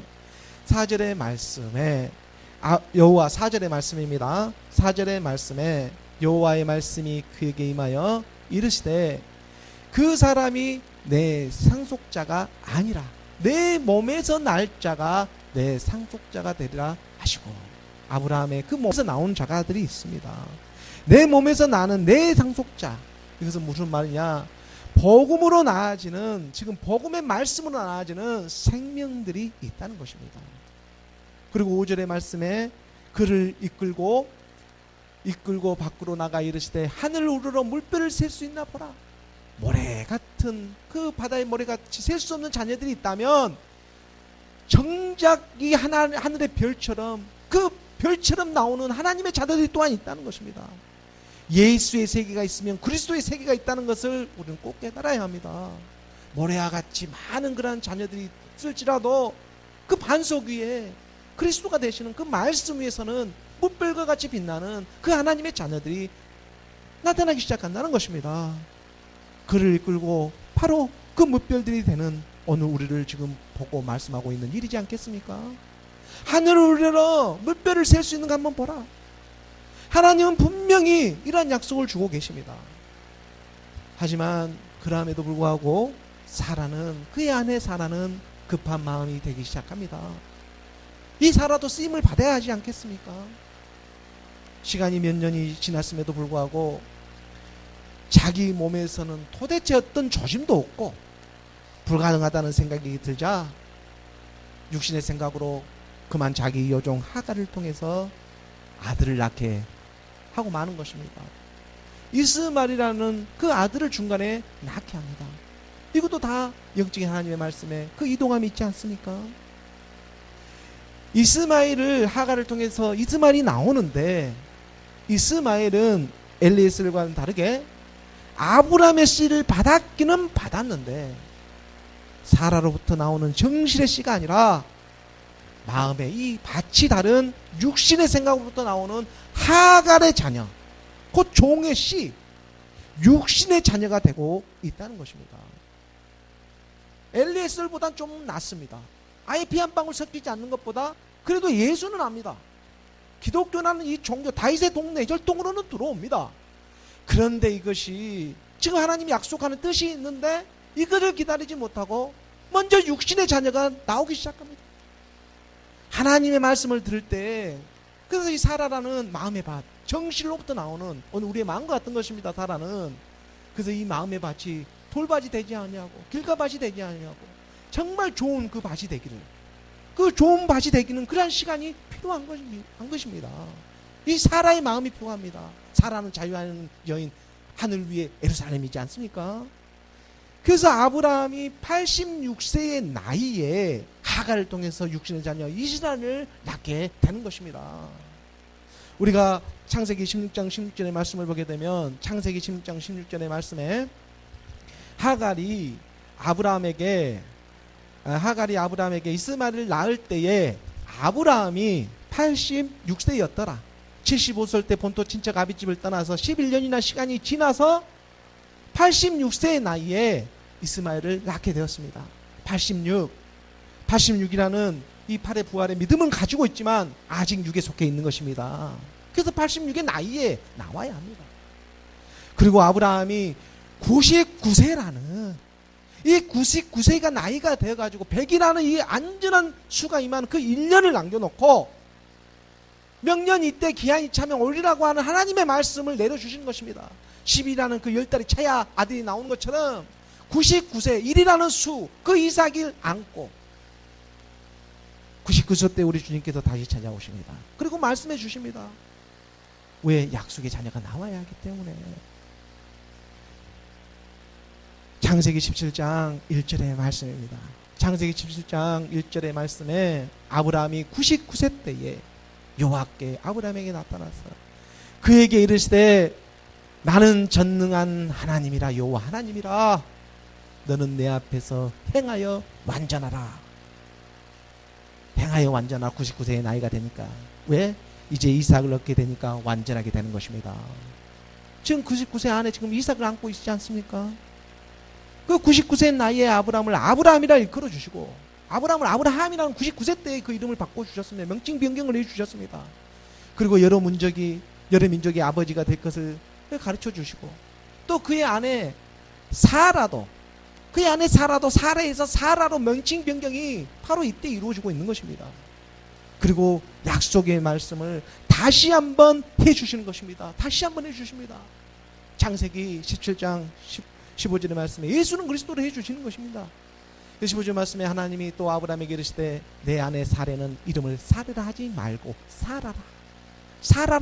4절의 말씀에 여호와 4절의 말씀입니다. 4절의 말씀에 여호와의 말씀이 그에게 임하여 이르시되 그 사람이 내 상속자가 아니라 내 몸에서 날 자가 내 상속자가 되리라 하시고 아브라함의 그 몸에서 나온 자가들이 있습니다. 내 몸에서 나는 내 상속자. 이것은 무슨 말이냐? 복음으로 나아지는 지금 복음의 말씀으로 나아지는 생명들이 있다는 것입니다. 그리고 5절의 말씀에 그를 이끌고 밖으로 나가 이르시되 하늘 우러러 물결을 셀 수 있나 보라. 모래 같은 그 바다의 모래같이 셀 수 없는 자녀들이 있다면 정작 이 하늘의 별처럼 그 별처럼 나오는 하나님의 자녀들이 또한 있다는 것입니다. 예수의 세계가 있으면 그리스도의 세계가 있다는 것을 우리는 꼭 깨달아야 합니다. 모래와 같이 많은 그런 자녀들이 있을지라도 그 반석 위에 그리스도가 되시는 그 말씀 위에서는 물별과 같이 빛나는 그 하나님의 자녀들이 나타나기 시작한다는 것입니다. 그를 이끌고 바로 그 물별들이 되는 오늘 우리를 지금 보고 말씀하고 있는 일이지 않겠습니까? 하늘을 우러러 물결을 셀 수 있는 거 한번 보라. 하나님은 분명히 이러한 약속을 주고 계십니다. 하지만 그럼에도 불구하고 그의 아내 사라는 급한 마음이 되기 시작합니다. 이 사라도 쓰임을 받아야 하지 않겠습니까? 시간이 몇 년이 지났음에도 불구하고 자기 몸에서는 도대체 어떤 조짐도 없고 불가능하다는 생각이 들자 육신의 생각으로 그만 자기 여종 하갈을 통해서 아들을 낳게 하고 마는 것입니다. 이스마엘이라는 그 아들을 중간에 낳게 합니다. 이것도 다 영적인 하나님의 말씀에 그 이동함이 있지 않습니까? 이스마엘을 하갈을 통해서 이스마엘이 나오는데 이스마엘은 엘리에셀과는 다르게 아브라함의 씨를 받았기는 받았는데 사라로부터 나오는 정실의 씨가 아니라 마음의 이 밭이 다른 육신의 생각으로부터 나오는 하갈의 자녀, 곧 종의 씨, 육신의 자녀가 되고 있다는 것입니다. 엘리에셀보단 좀 낫습니다. 아예 피 한 방울 섞이지 않는 것보다 그래도 예수는 압니다. 기독교라는 이 종교 다윗의 동네 혈통으로는 들어옵니다. 그런데 이것이 지금 하나님이 약속하는 뜻이 있는데 이것을 기다리지 못하고 먼저 육신의 자녀가 나오기 시작합니다. 하나님의 말씀을 들을 때 그래서 이 사라라는 마음의 밭, 정실로부터 나오는 오늘 우리의 마음과 같은 것입니다. 사라는. 그래서 이 마음의 밭이 돌밭이 되지 않냐고, 길가밭이 되지 않냐고, 정말 좋은 그 밭이 되기를, 그 좋은 밭이 되기는 그러한 시간이 필요한 것입니다. 이 사라의 마음이 필요합니다. 사라는 자유하는 여인, 하늘 위에 예루살렘이지 않습니까? 그래서 아브라함이 86세의 나이에 하갈을 통해서 육신의 자녀 이스라엘을 낳게 되는 것입니다. 우리가 창세기 16장 16절의 말씀을 보게 되면 창세기 16장 16절의 말씀에 하갈이 아브라함에게 이스마엘을 낳을 때에 아브라함이 86세였더라. 75岁때 본토 친척 아비집을 떠나서 11년이나 시간이 지나서 86세의 나이에 이스마엘을 낳게 되었습니다. 86이라는 이 팔의 부활의 믿음은 가지고 있지만 아직 육에 속해 있는 것입니다. 그래서 86의 나이에 나와야 합니다. 그리고 아브라함이 99세라는 이 99세가 나이가 되어가지고 100이라는 이 안전한 수가 임한 그 1년을 남겨놓고 명년 이때 기한이 차면 오리라고 하는 하나님의 말씀을 내려주시는 것입니다. 10이라는 그 10달이 차야 아들이 나오는 것처럼 99세 1이라는 수 그 이삭을 안고 99세 때 우리 주님께서 다시 찾아오십니다. 그리고 말씀해 주십니다. 왜? 약속의 자녀가 나와야 하기 때문에. 창세기 17장 1절의 말씀입니다. 창세기 17장 1절의 말씀에 아브라함이 99세 때에 여호와께 아브라함에게 나타났어요. 그에게 이르시되 나는 전능한 하나님이라 여호와 하나님이라 너는 내 앞에서 행하여 완전하라. 행하여 완전하라. 99세의 나이가 되니까. 왜? 이제 이삭을 얻게 되니까 완전하게 되는 것입니다. 지금 99세 안에 지금 이삭을 안고 있지 않습니까? 그 99세 나이에 아브라함을 아브라함이라 일컬어 주시고 아브라함을 아브라함이라는 99세 때의 그 이름을 바꿔주셨습니다. 명칭 변경을 해주셨습니다. 그리고 여러 민족의 아버지가 될 것을 가르쳐 주시고 또 그의 아내 사라도 사라에서 사라로 명칭 변경이 바로 이때 이루어지고 있는 것입니다. 그리고 약속의 말씀을 다시 한번 해주시는 것입니다. 다시 한번 해주십니다. 창세기 17장 15절의 말씀에 예수는 그리스도로 해주시는 것입니다. 15절 말씀에 하나님이 또 아브라함에게 이르시되 내 아내 사레는 이름을 사레라 하지 말고 사라라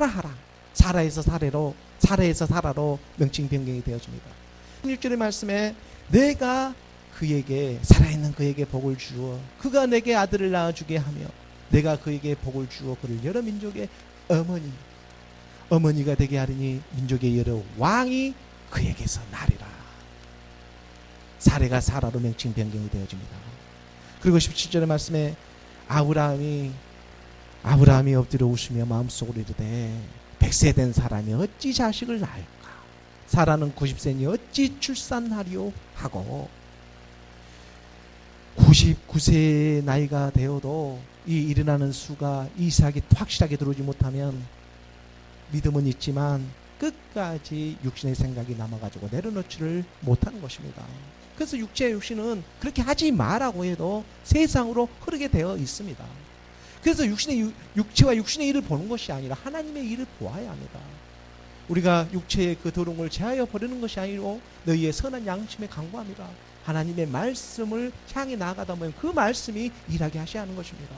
하라. 사라에서 사라로 명칭 변경이 되어집니다. 16절의 말씀에 내가 그에게 살아있는 그에게 복을 주어 그가 내게 아들을 낳아주게 하며 내가 그에게 복을 주어 그를 여러 민족의 어머니가 되게 하리니 민족의 여러 왕이 그에게서 나리라. 사레가 사라로 명칭 변경이 되어집니다. 그리고 17절의 말씀에 아브라함이 엎드려 웃으며 마음속으로 이르되 100세 된 사람이 어찌 자식을 낳을까? 사라는 90세니 어찌 출산하리요? 하고 99세 나이가 되어도 이 일어나는 수가 이삭이 확실하게 들어오지 못하면 믿음은 있지만 끝까지 육신의 생각이 남아가지고 내려놓지를 못하는 것입니다. 그래서 육신은 그렇게 하지 마라고 해도 세상으로 흐르게 되어 있습니다. 그래서 육체와 육신의 일을 보는 것이 아니라 하나님의 일을 보아야 합니다. 우리가 육체의 그 더러운 걸 제하여 버리는 것이 아니고 너희의 선한 양심에 간구합니다. 하나님의 말씀을 향해 나아가다 보면 그 말씀이 일하게 하셔야 하는 것입니다.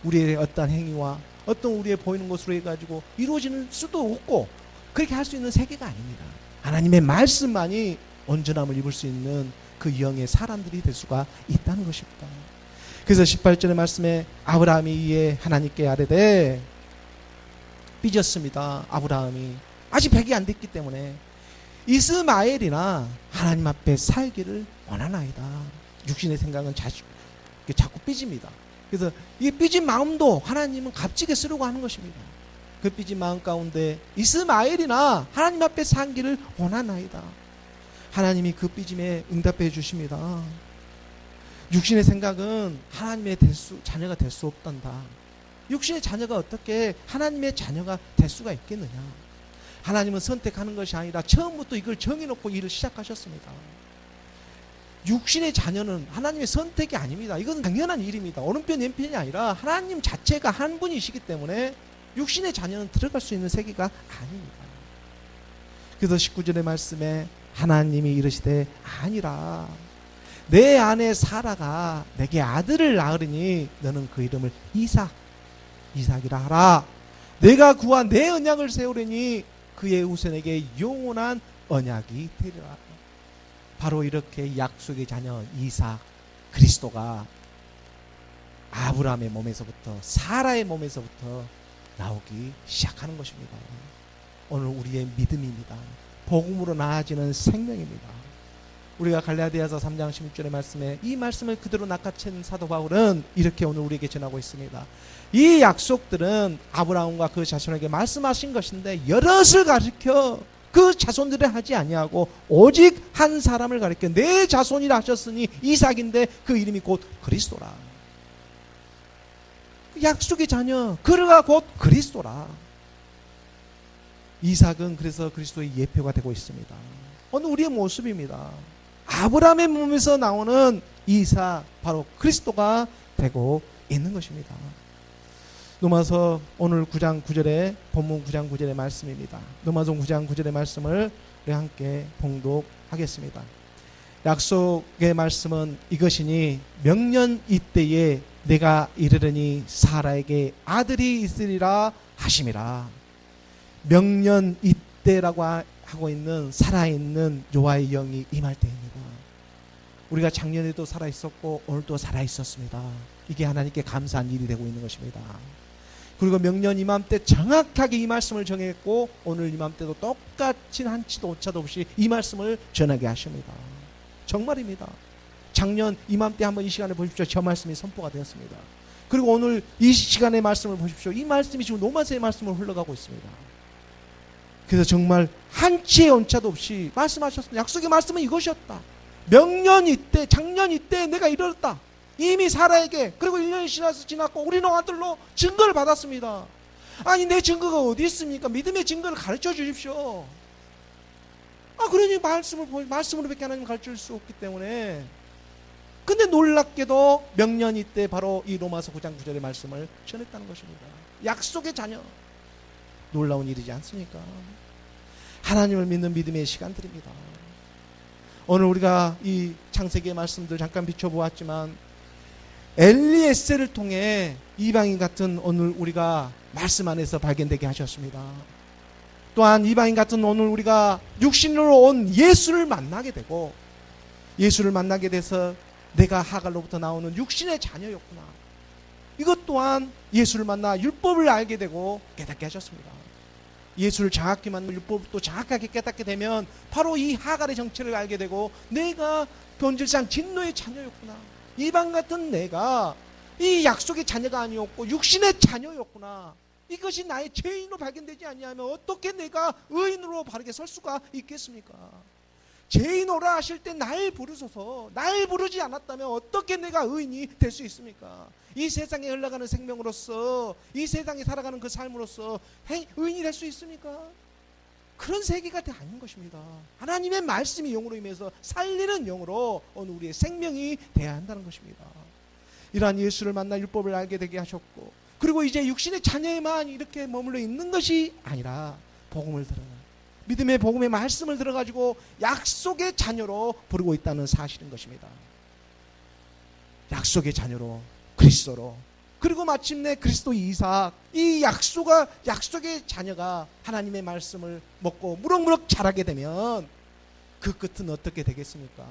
우리의 어떤 행위와 어떤 우리의 보이는 것으로 해가지고 이루어지는 수도 없고 그렇게 할 수 있는 세계가 아닙니다. 하나님의 말씀만이 온전함을 입을 수 있는 그 영의 사람들이 될 수가 있다는 것입니다. 그래서 18절의 말씀에 아브라함이 이에 하나님께 아뢰되 삐졌습니다. 아브라함이 아직 100이 안 됐기 때문에 이스마엘이나 하나님 앞에 살기를 원하나이다. 육신의 생각은 자꾸 삐집니다. 그래서 이 삐진 마음도 하나님은 값지게 쓰려고 하는 것입니다. 그 삐진 마음 가운데 이스마엘이나 하나님 앞에 살기를 원하나이다. 하나님이 그 삐짐에 응답해 주십니다. 육신의 생각은 하나님의 자녀가 될 수 없단다. 육신의 자녀가 어떻게 하나님의 자녀가 될 수가 있겠느냐. 하나님은 선택하는 것이 아니라 처음부터 이걸 정해놓고 일을 시작하셨습니다. 육신의 자녀는 하나님의 선택이 아닙니다. 이건 당연한 일입니다. 오른편 왼편이 아니라 하나님 자체가 한 분이시기 때문에 육신의 자녀는 들어갈 수 있는 세계가 아닙니다. 그래서 19절의 말씀에 하나님이 이르시되 아니라 내 아내 사라가 내게 아들을 낳으리니 너는 그 이름을 이삭이라 하라. 내가 그와 내 언약을 세우리니 그의 후손에게 영원한 언약이 되리라. 바로 이렇게 약속의 자녀 이삭 그리스도가 아브라함의 몸에서부터 사라의 몸에서부터 나오기 시작하는 것입니다. 오늘 우리의 믿음입니다. 복음으로 나아지는 생명입니다. 우리가 갈라디아서 3장 16절의 말씀에 이 말씀을 그대로 낚아챈 사도 바울은 이렇게 오늘 우리에게 전하고 있습니다. 이 약속들은 아브라함과 그 자손에게 말씀하신 것인데 여럿을 가리켜 그 자손들을 하지 아니하고 오직 한 사람을 가리켜 내 자손이라 하셨으니 이삭인데 그 이름이 곧 그리스도라. 약속의 자녀 그가 곧 그리스도라. 이삭은 그래서 그리스도의 예표가 되고 있습니다. 오늘 우리의 모습입니다. 아브라함의 몸에서 나오는 이삭 바로 그리스도가 되고 있는 것입니다. 로마서 오늘 9장 9절에 본문 9장 9절의 말씀입니다. 로마서 9장 9절의 말씀을 우리 함께 봉독하겠습니다. 약속의 말씀은 이것이니 명년 이때에 내가 이르르니 사라에게 아들이 있으리라 하심이라. 명년 이때라고 하고 있는 살아있는 여호와의 영이 임할 때입니다. 우리가 작년에도 살아있었고 오늘도 살아있었습니다. 이게 하나님께 감사한 일이 되고 있는 것입니다. 그리고 명년 이맘때 정확하게 이 말씀을 정했고 오늘 이맘때도 똑같이 한치도 오차도 없이 이 말씀을 전하게 하십니다. 정말입니다. 작년 이맘때 한번 이 시간에 보십시오. 저 말씀이 선포가 되었습니다. 그리고 오늘 이 시간의 말씀을 보십시오. 이 말씀이 지금 노마세의 말씀으로 흘러가고 있습니다. 그래서 정말 한치의 온차도 없이 말씀하셨습니다. 약속의 말씀은 이것이었다. 명년 이때 작년 이때 내가 이르렀다. 이미 사라에게 그리고 1년이 지났고 우리 노아들로 증거를 받았습니다. 아니 내 증거가 어디 있습니까? 믿음의 증거를 가르쳐 주십시오. 그러니 말씀으로밖에 하나님 가르쳐 줄 수 없기 때문에. 근데 놀랍게도 명년 이때 바로 이 로마서 9장 9절의 말씀을 전했다는 것입니다. 약속의 자녀. 놀라운 일이지 않습니까? 하나님을 믿는 믿음의 시간들입니다. 오늘 우리가 이 창세기의 말씀들 잠깐 비춰보았지만 엘리에셀을 통해 이방인 같은 오늘 우리가 말씀 안에서 발견되게 하셨습니다. 또한 이방인 같은 오늘 우리가 육신으로 온 예수를 만나게 되고 예수를 만나게 돼서 내가 하갈로부터 나오는 육신의 자녀였구나. 이것 또한 예수를 만나 율법을 알게 되고 깨닫게 하셨습니다. 예수를 정확히 만나 율법도 정확하게 깨닫게 되면 바로 이 하갈의 정체를 알게 되고 내가 본질상 진노의 자녀였구나. 이방 같은 내가 이 약속의 자녀가 아니었고 육신의 자녀였구나. 이것이 나의 죄인으로 발견되지 아니하면 어떻게 내가 의인으로 바르게 설 수가 있겠습니까? 죄인오라 하실 때 날 부르소서. 날 부르지 않았다면 어떻게 내가 의인이 될 수 있습니까? 이 세상에 흘러가는 생명으로서, 이 세상에 살아가는 그 삶으로서 의인이 될 수 있습니까? 그런 세계가 아닌 것입니다. 하나님의 말씀이 영으로 임해서 살리는 영으로 오늘 우리의 생명이 돼야 한다는 것입니다. 이러한 예수를 만나 율법을 알게 되게 하셨고, 그리고 이제 육신의 자녀에만 이렇게 머물러 있는 것이 아니라 복음을 들어라, 믿음의 복음의 말씀을 들어가지고 약속의 자녀로 부르고 있다는 사실인 것입니다. 약속의 자녀로, 그리스도로, 그리고 마침내 그리스도 이삭, 이 약속의 자녀가 하나님의 말씀을 먹고 무럭무럭 자라게 되면 그 끝은 어떻게 되겠습니까?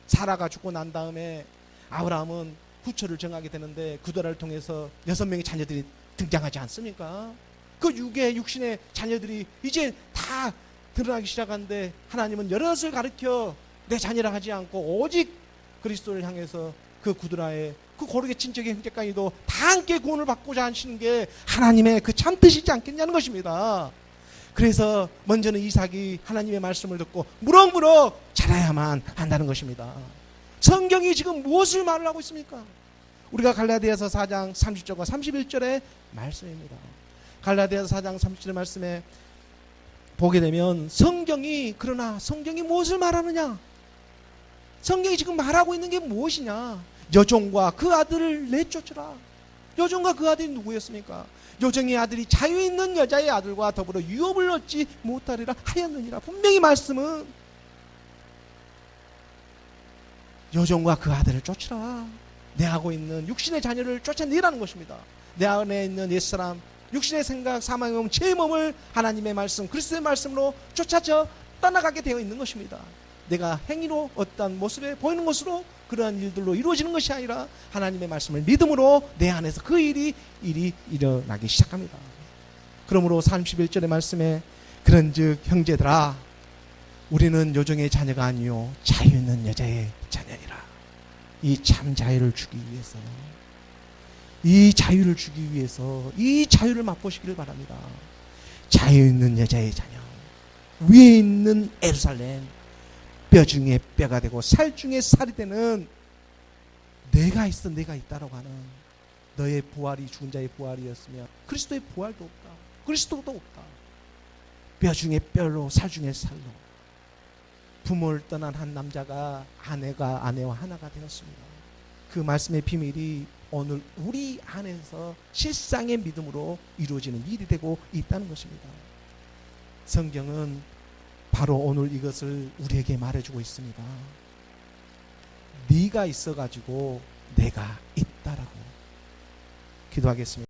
사라가 죽고 난 다음에 아브라함은 후처를 정하게 되는데 구더라를 통해서 6명의 자녀들이 등장하지 않습니까? 그 육신의 자녀들이 이제 다 드러나기 시작하는데 하나님은 여럿을 가르쳐 내 자녀라 하지 않고 오직 그리스도를 향해서 그 구드라의 그 고르게 친척의 형제까지도 다 함께 구원을 받고자 하시는 게 하나님의 그 참뜻이지 않겠냐는 것입니다. 그래서 먼저는 이삭이 하나님의 말씀을 듣고 무럭무럭 자라야만 한다는 것입니다. 성경이 지금 무엇을 말을 하고 있습니까? 우리가 갈라디아서 4장 30절과 31절의 말씀입니다. 갈라디아서 4장 30절의 말씀에 보게 되면 그러나 성경이 무엇을 말하느냐? 성경이 지금 말하고 있는 게 무엇이냐? 여종과 그 아들을 내쫓으라. 여종과 그 아들이 누구였습니까? 여종의 아들이 자유 있는 여자의 아들과 더불어 유업을 얻지 못하리라 하였느니라. 분명히 말씀은 여종과 그 아들을 쫓으라. 내 하고 있는 육신의 자녀를 쫓아내라는 것입니다. 내 안에 있는 옛사람, 육신의 생각, 사망의 몸, 죄의 몸을 하나님의 말씀, 그리스도의 말씀으로 쫓아져 떠나가게 되어 있는 것입니다. 내가 행위로 어떤 모습에 보이는 것으로 그러한 일들로 이루어지는 것이 아니라 하나님의 말씀을 믿음으로 내 안에서 그 일이 일어나기 시작합니다. 그러므로 31절의 말씀에 그런즉 형제들아 우리는 여종의 자녀가 아니요 자유 있는 여자의 자녀니라. 이 참 자유를 주기 위해서, 이 자유를 주기 위해서 이 자유를 맛보시기를 바랍니다. 자유 있는 여자의 자녀, 위에 있는 예루살렘, 뼈 중에 뼈가 되고 살 중에 살이 되는 내가 있다라고 하는 너의 부활이 죽은 자의 부활이었으면 그리스도의 부활도 없다. 그리스도도 없다. 뼈 중에 뼈로 살 중에 살로 부모를 떠난 한 남자가 아내와 하나가 되었습니다. 그 말씀의 비밀이 오늘 우리 안에서 실상의 믿음으로 이루어지는 일이 되고 있다는 것입니다. 성경은 바로 오늘 이것을 우리에게 말해주고 있습니다. 네가 있어가지고 내가 있다라고. 기도하겠습니다.